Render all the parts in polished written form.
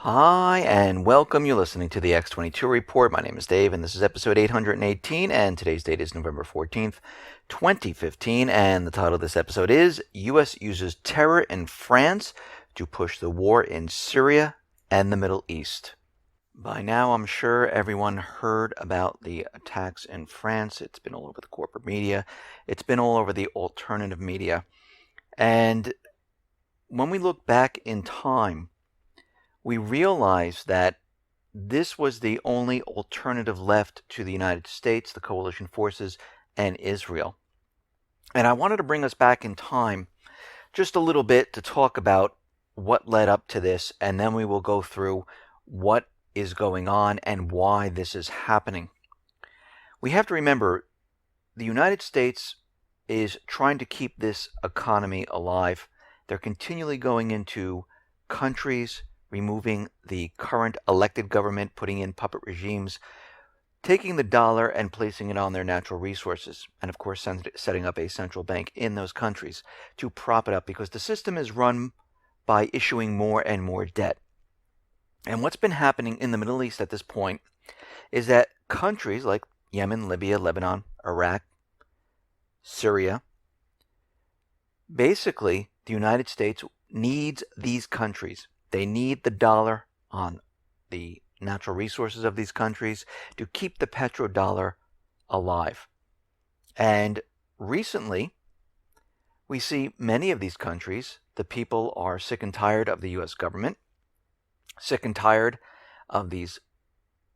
Hi, and welcome. You're listening to the X22 Report. My name is Dave, and this is episode 818, and today's date is November 14th, 2015, and the title of this episode is U.S. Uses Terror in France to Push the War in Syria and the Middle East. By now, I'm sure everyone heard about the attacks in France. It's been all over the corporate media. It's been all over the alternative media. And when we look back in time, we realize that this was the only alternative left to the United States, the coalition forces, and Israel. And I wanted to bring us back in time just a little bit to talk about what led up to this, and then we will go through what is going on and why this is happening. We have to remember the United States is trying to keep this economy alive. They're continually going into countries, removing the current elected government, putting in puppet regimes, taking the dollar and placing it on their natural resources, and of course setting up a central bank in those countries to prop it up, because the system is run by issuing more and more debt. And what's been happening in the Middle East at this point is that countries like Yemen, Libya, Lebanon, Iraq, Syria, basically the United States needs these countries. They need the dollar on the natural resources of these countries to keep the petrodollar alive. And recently, we see many of these countries, the people are sick and tired of the U.S. government, sick and tired of these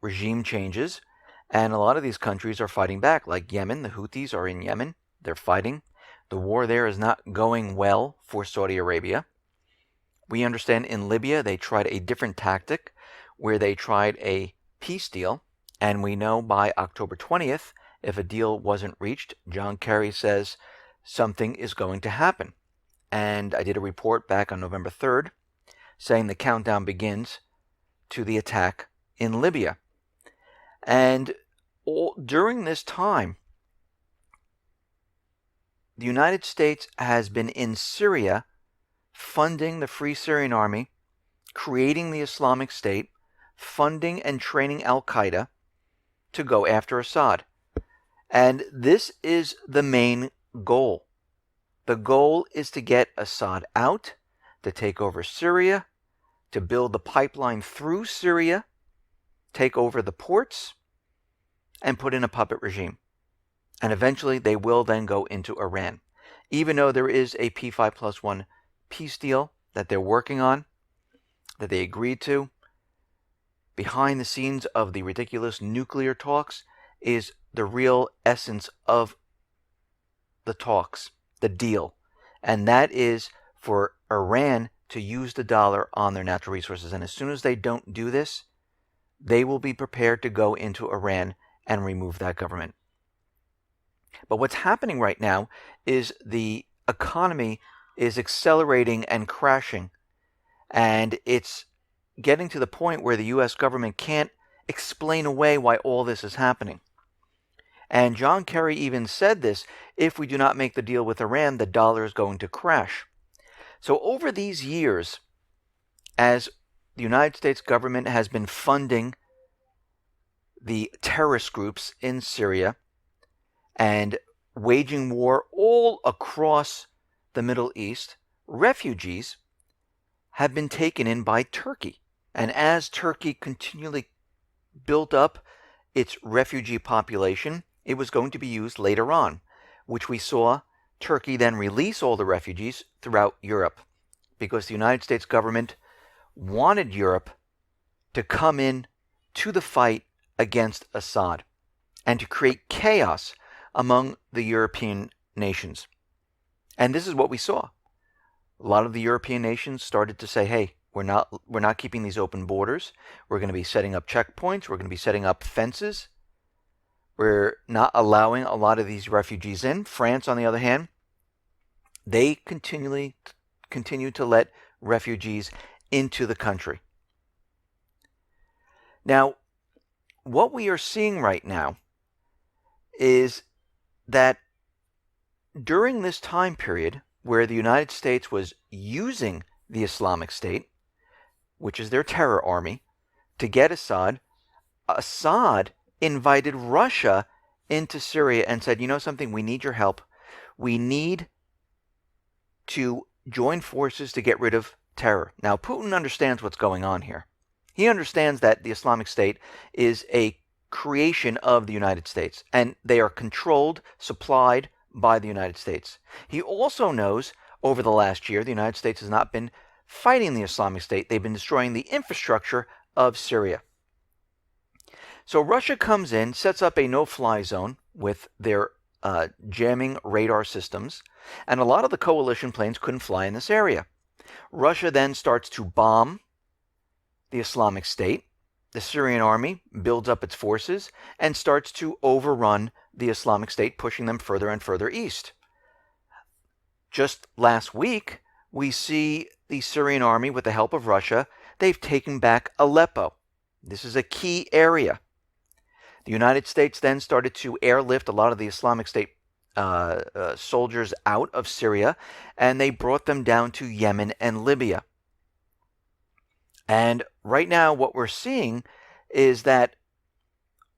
regime changes, and a lot of these countries are fighting back. Like Yemen, the Houthis are in Yemen, they're fighting. The war there is not going well for Saudi Arabia. We understand in Libya they tried a different tactic where they tried a peace deal, and we know by October 20th, if a deal wasn't reached, John Kerry says something is going to happen. And I did a report back on November 3rd saying the countdown begins to the attack in Libya. And during this time, the United States has been in Syria funding the Free Syrian Army, creating the Islamic State, funding and training Al-Qaeda to go after Assad. And this is the main goal. The goal is to get Assad out, to take over Syria, to build the pipeline through Syria, take over the ports, and put in a puppet regime. And eventually they will then go into Iran. Even though there is a P5+1 peace deal that they're working on, that they agreed to, behind the scenes of the ridiculous nuclear talks is the real essence of the talks, the deal. And that is for Iran to use the dollar on their natural resources. And as soon as they don't do this, they will be prepared to go into Iran and remove that government. But what's happening right now is the economy is accelerating and crashing, and it's getting to the point where the U.S. government can't explain away why all this is happening. And John Kerry even said this: if we do not make the deal with Iran, the dollar is going to crash. So over these years, as the United States government has been funding the terrorist groups in Syria and waging war all across the Middle East, refugees have been taken in by Turkey. And as Turkey continually built up its refugee population, it was going to be used later on, which we saw Turkey then release all the refugees throughout Europe, because the United States government wanted Europe to come in to the fight against Assad and to create chaos among the European nations. And this is what we saw. A lot of the European nations started to say, hey, we're not keeping these open borders. We're going to be setting up checkpoints. We're going to be setting up fences. We're not allowing a lot of these refugees in. France, on the other hand, they continue to let refugees into the country. Now, what we are seeing right now is that during this time period where the United States was using the Islamic State, which is their terror army, to get Assad. Assad invited Russia into Syria and said, you know something, we need your help. We need to join forces to get rid of terror. Now, Putin understands what's going on here. He understands that the Islamic State is a creation of the United States, and they are controlled, supplied by the United States. He also knows over the last year the United States has not been fighting the Islamic State. They've been destroying the infrastructure of Syria. So Russia comes in, sets up a no-fly zone with their jamming radar systems, and a lot of the coalition planes couldn't fly in this area. Russia then starts to bomb the Islamic State. The Syrian army builds up its forces and starts to overrun the Islamic State, pushing them further and further east. Just last week, we see the Syrian army, with the help of Russia, they've taken back Aleppo. This is a key area. The United States then started to airlift a lot of the Islamic State soldiers out of Syria, and they brought them down to Yemen and Libya. And right now what we're seeing is that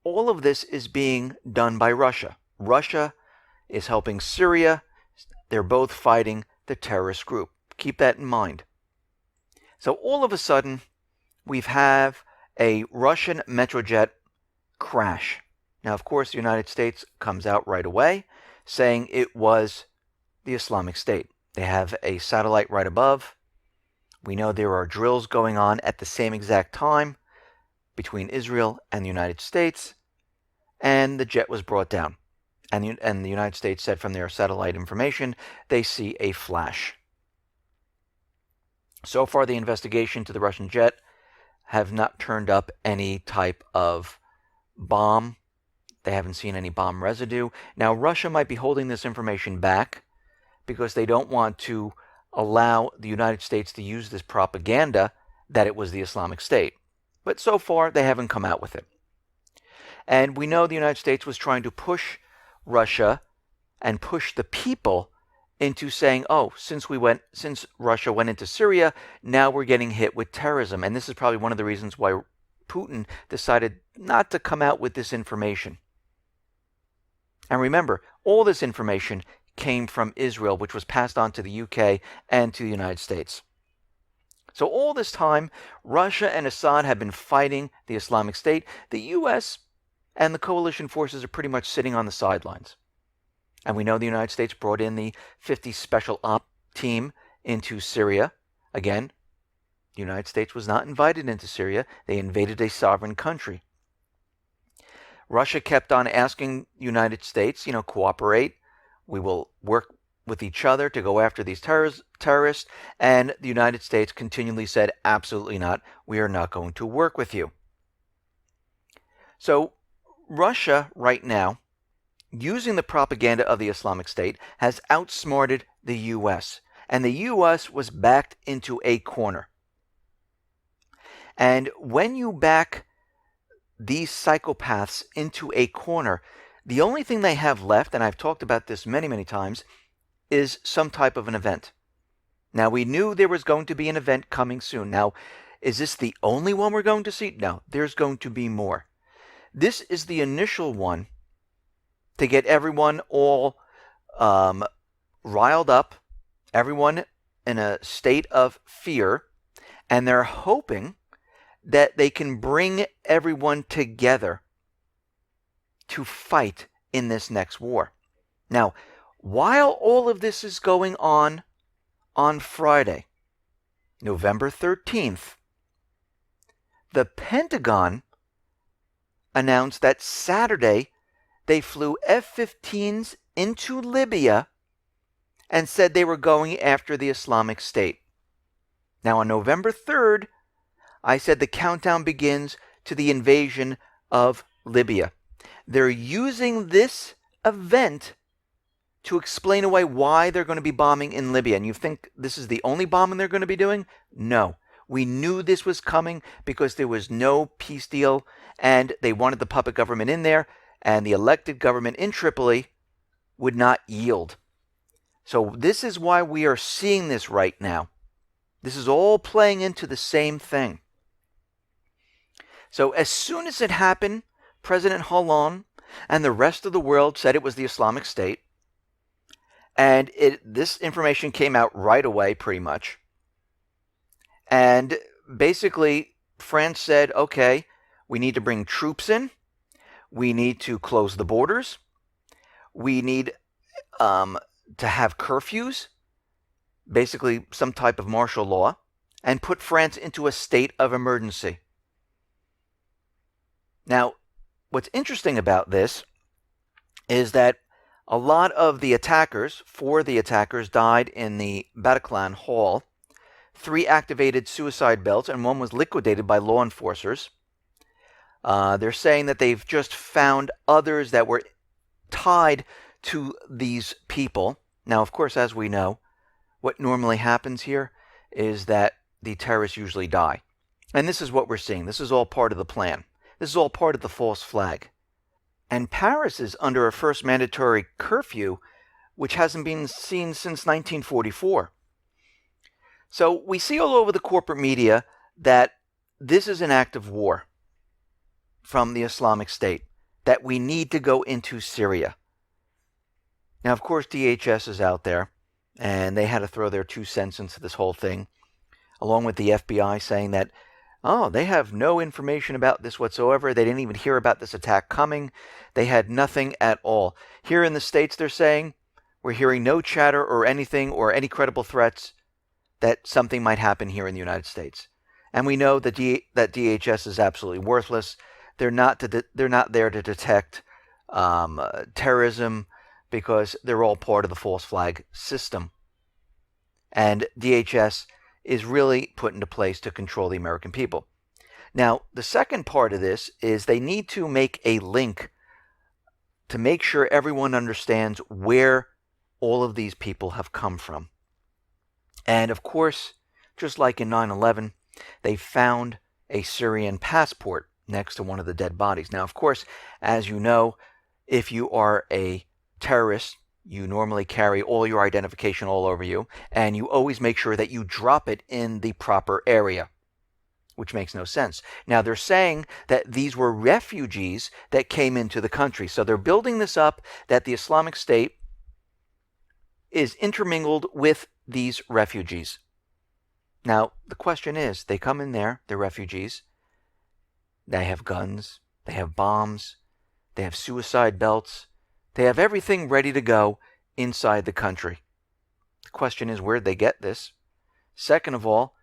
all of this is being done by Russia. Russia is helping Syria. They're both fighting the terrorist group. Keep that in mind. So all of a sudden, we have a Russian Metrojet crash. Now, of course, the United States comes out right away saying it was the Islamic State. They have a satellite right above. We know there are drills going on at the same exact time between Israel and the United States, and the jet was brought down. And the United States said from their satellite information, they see a flash. So far, the investigation to the Russian jet have not turned up any type of bomb. They haven't seen any bomb residue. Now, Russia might be holding this information back because they don't want to allow the United States to use this propaganda that it was the Islamic State. But so far, they haven't come out with it. And we know the United States was trying to push Russia and push the people into saying, oh, since Russia went into Syria, now we're getting hit with terrorism. And this is probably one of the reasons why Putin decided not to come out with this information. And remember, all this information came from Israel, which was passed on to the UK and to the United States. So all this time, Russia and Assad have been fighting the Islamic State. The US and the coalition forces are pretty much sitting on the sidelines. And we know the United States brought in the 50 Special Op Team into Syria. Again, the United States was not invited into Syria. They invaded a sovereign country. Russia kept on asking the United States, cooperate. We will work with each other to go after these terrorists. And the United States continually said, absolutely not. We are not going to work with you. So Russia right now, using the propaganda of the Islamic State, has outsmarted the U.S. And the U.S. was backed into a corner. And when you back these psychopaths into a corner, the only thing they have left, and I've talked about this many, many times, is some type of an event. Now, we knew there was going to be an event coming soon. Now, is this the only one we're going to see? No, there's going to be more. This is the initial one to get everyone all riled up, everyone in a state of fear, and they're hoping that they can bring everyone together to fight in this next war. Now, while all of this is going on Friday, November 13th, the Pentagon announced that Saturday they flew F-15s into Libya and said they were going after the Islamic State. Now, on November 3rd, I said the countdown begins to the invasion of Libya. They're using this event to explain away why they're going to be bombing in Libya. And you think this is the only bombing they're going to be doing? No. We knew this was coming because there was no peace deal, and they wanted the puppet government in there, and the elected government in Tripoli would not yield. So this is why we are seeing this right now. This is all playing into the same thing. So as soon as it happened, President Hollande and the rest of the world said it was the Islamic State. And this information came out right away, pretty much. And basically, France said, okay, we need to bring troops in. We need to close the borders. We need to have curfews, basically some type of martial law, and put France into a state of emergency. Now, what's interesting about this is that a lot of the attackers, 4 of the attackers, died in the Bataclan Hall. 3 activated suicide belts, and 1 was liquidated by law enforcers. They're saying that they've just found others that were tied to these people. Now, of course, as we know, what normally happens here is that the terrorists usually die. And this is what we're seeing. This is all part of the plan. This is all part of the false flag. And Paris is under a first mandatory curfew, which hasn't been seen since 1944. So we see all over the corporate media that this is an act of war from the Islamic State, that we need to go into Syria. Now, of course, DHS is out there, and they had to throw their 2 cents into this whole thing, along with the FBI saying that, oh, they have no information about this whatsoever. They didn't even hear about this attack coming. They had nothing at all. Here in the States, they're saying, we're hearing no chatter or anything or any credible threats that something might happen here in the United States. And we know that DHS is absolutely worthless. They're not there to detect terrorism, because they're all part of the false flag system. And DHS is really put into place to control the American people. Now, the second part of this is they need to make a link to make sure everyone understands where all of these people have come from. And of course, just like in 9/11, they found a Syrian passport next to one of the dead bodies. Now, of course, as you know, if you are a terrorist, you normally carry all your identification all over you, and you always make sure that you drop it in the proper area, which makes no sense. Now, they're saying that these were refugees that came into the country. So they're building this up that the Islamic State is intermingled with these refugees. Now, the question is, they come in there, they're refugees, they have guns, they have bombs, they have suicide belts, they have everything ready to go inside the country. The question is, where'd they get this? Second of all,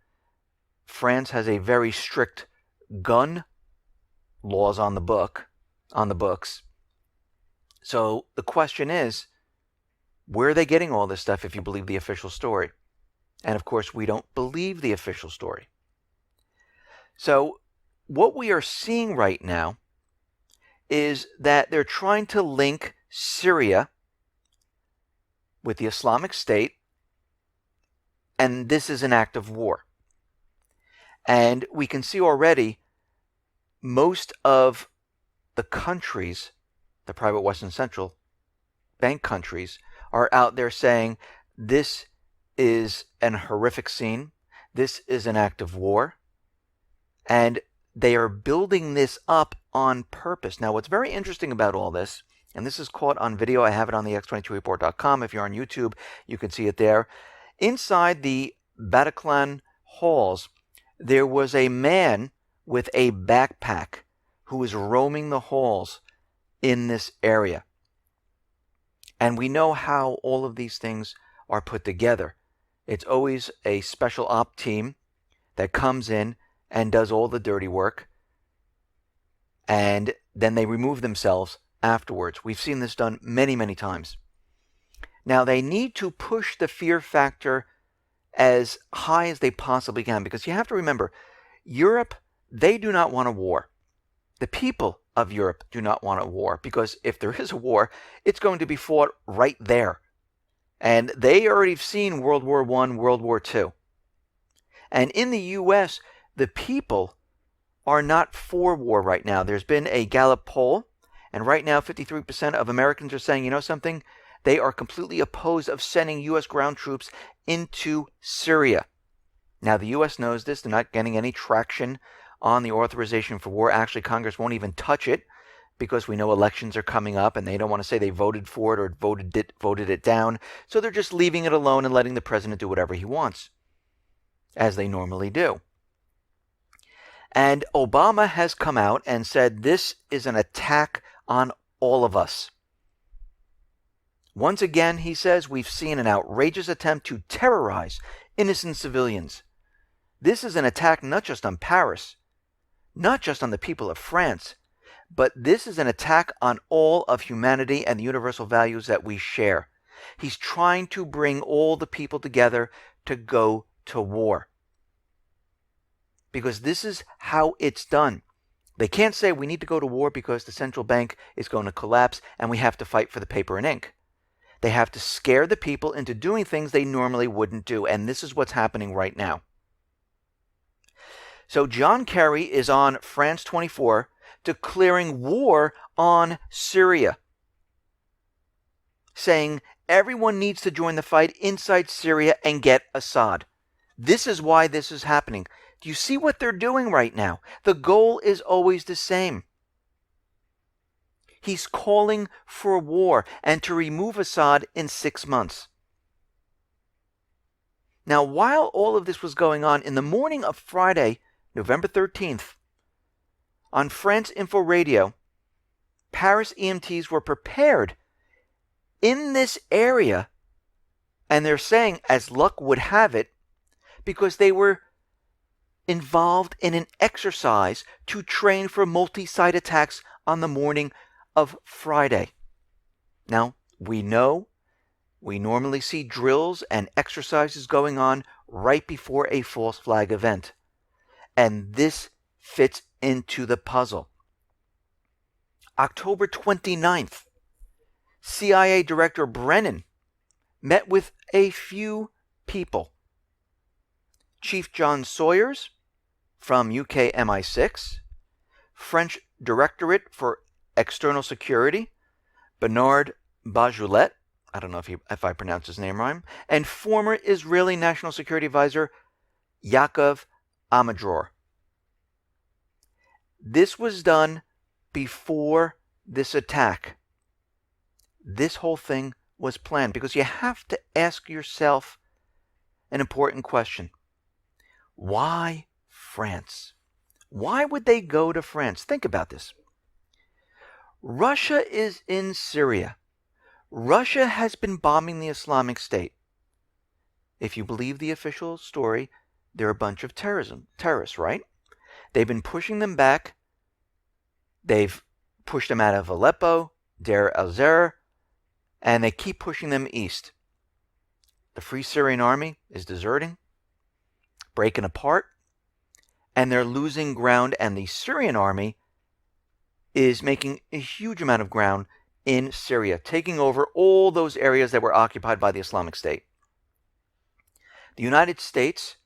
France has a very strict gun laws on the books. So the question is, where are they getting all this stuff if you believe the official story? And of course, we don't believe the official story. So what we are seeing right now is that they're trying to link Syria with the Islamic State, and this is an act of war. And we can see already most of the countries, the private Western Central Bank countries, are out there saying this is an horrific scene, this is an act of war, and they are building this up on purpose. Now, what's very interesting about all this, and this is caught on video, I have it on the X22Report.com. If you're on YouTube, you can see it there. Inside the Bataclan halls, there was a man with a backpack who was roaming the halls in this area. And we know how all of these things are put together. It's always a special op team that comes in and does all the dirty work, and then they remove themselves afterwards. We've seen this done many, many times. Now, they need to push the fear factor as high as they possibly can, because you have to remember, Europe, they do not want a war. The people of Europe do not want a war, because if there is a war, it's going to be fought right there. And they already have seen World War I, World War II. And in the U.S., the people are not for war right now. There's been a Gallup poll, and right now 53% of Americans are saying, you know something? They are completely opposed of sending U.S. ground troops into Syria. Now, the U.S. knows this. They're not getting any traction on the authorization for war. Actually, Congress won't even touch it because we know elections are coming up and they don't want to say they voted for it or voted it down. So they're just leaving it alone and letting the president do whatever he wants, as they normally do. And Obama has come out and said this is an attack on all of us. Once again, he says, we've seen an outrageous attempt to terrorize innocent civilians. This is an attack not just on Paris, not just on the people of France, but this is an attack on all of humanity and the universal values that we share. He's trying to bring all the people together to go to war. Because this is how it's done. They can't say we need to go to war because the central bank is going to collapse and we have to fight for the paper and ink. They have to scare the people into doing things they normally wouldn't do. And this is what's happening right now. So John Kerry is on France 24 declaring war on Syria, saying everyone needs to join the fight inside Syria and get Assad. This is why this is happening. Do you see what they're doing right now? The goal is always the same. He's calling for war and to remove Assad in 6 months. Now, while all of this was going on, in the morning of Friday, November 13th, on France Info Radio, Paris EMTs were prepared in this area, and they're saying, as luck would have it, because they were involved in an exercise to train for multi-site attacks on the morning of Friday. Now, we know we normally see drills and exercises going on right before a false flag event. And this fits into the puzzle. October 29th, CIA Director Brennan met with a few people. Chief John Sawyers from UK MI6, French Directorate for External Security, Bernard Bajoulet, I don't know if I pronounce his name right, and former Israeli National Security Advisor Yaakov Amadror. This was done before this attack. This whole thing was planned because you have to ask yourself an important question. Why France? Why would they go to France? Think about this. Russia is in Syria. Russia has been bombing the Islamic State. If you believe the official story, they're a bunch of terrorists, right? They've been pushing them back. They've pushed them out of Aleppo, Deir el-Zor, and they keep pushing them east. The Free Syrian Army is deserting, breaking apart, and they're losing ground, and the Syrian army is making a huge amount of ground in Syria, taking over all those areas that were occupied by the Islamic State. The United States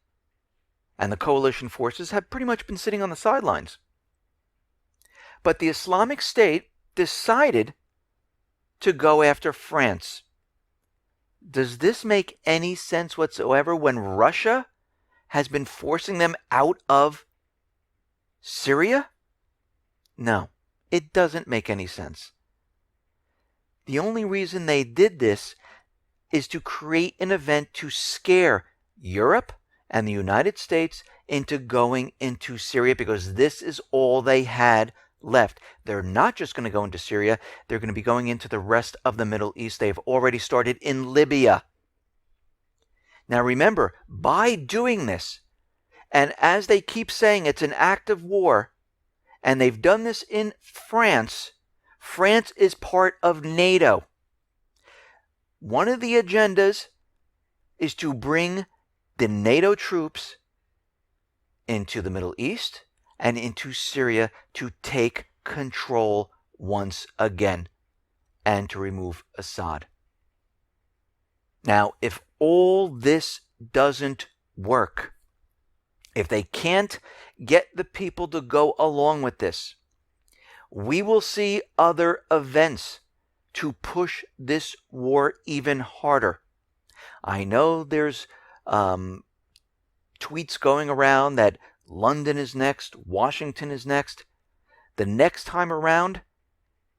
and the coalition forces have pretty much been sitting on the sidelines. But the Islamic State decided to go after France. Does this make any sense whatsoever when Russia has been forcing them out of Syria? No, it doesn't make any sense. The only reason they did this is to create an event to scare Europe and the United States into going into Syria, because this is all they had left. They're not just going to go into Syria, they're going to be going into the rest of the Middle East. They've already started in Libya. Now remember, by doing this, and as they keep saying it's an act of war, and they've done this in France, France is part of NATO. One of the agendas is to bring the NATO troops into the Middle East and into Syria to take control once again and to remove Assad. Now, if all this doesn't work, if they can't get the people to go along with this, we will see other events to push this war even harder. I know there's tweets going around that London is next, Washington is next. The next time around,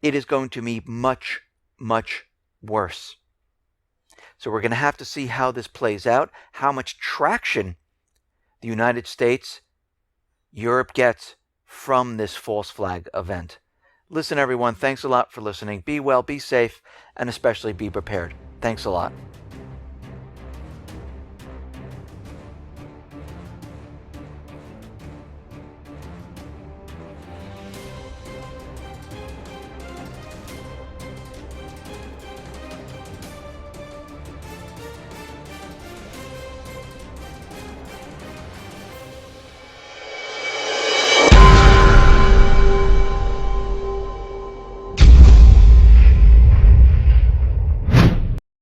it is going to be much, much worse. So we're going to have to see how this plays out, how much traction the United States, Europe gets from this false flag event. Listen, everyone, thanks a lot for listening. Be well, be safe, and especially be prepared. Thanks a lot.